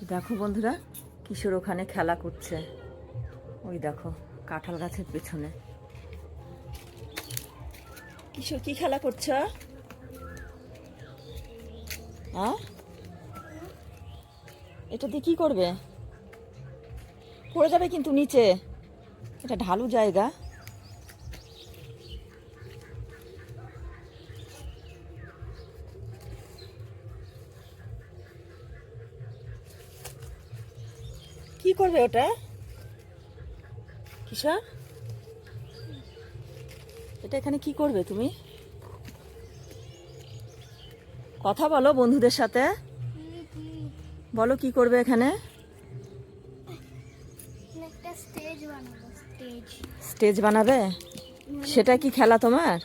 দেখো বন্ধুরা, কিশোর ওখানে খেলা করছে। ওই দেখো কাঁঠাল গাছের পেছনে। কিশোর কি খেলা করছো? হ্যাঁ, এটা দিয়ে কি করবে? পড়ে যাবে কিন্তু নিচে, এটা ঢালু জায়গা। কি করবে ওটা কিশোর? এটা এখানে কি করবে তুমি? কথা বলো বন্ধুদের সাথে, বলো কি করবে এখানে? একটা স্টেজ বানাবো। স্টেজ স্টেজ বানাবে? সেটা কি খেলা তোমার?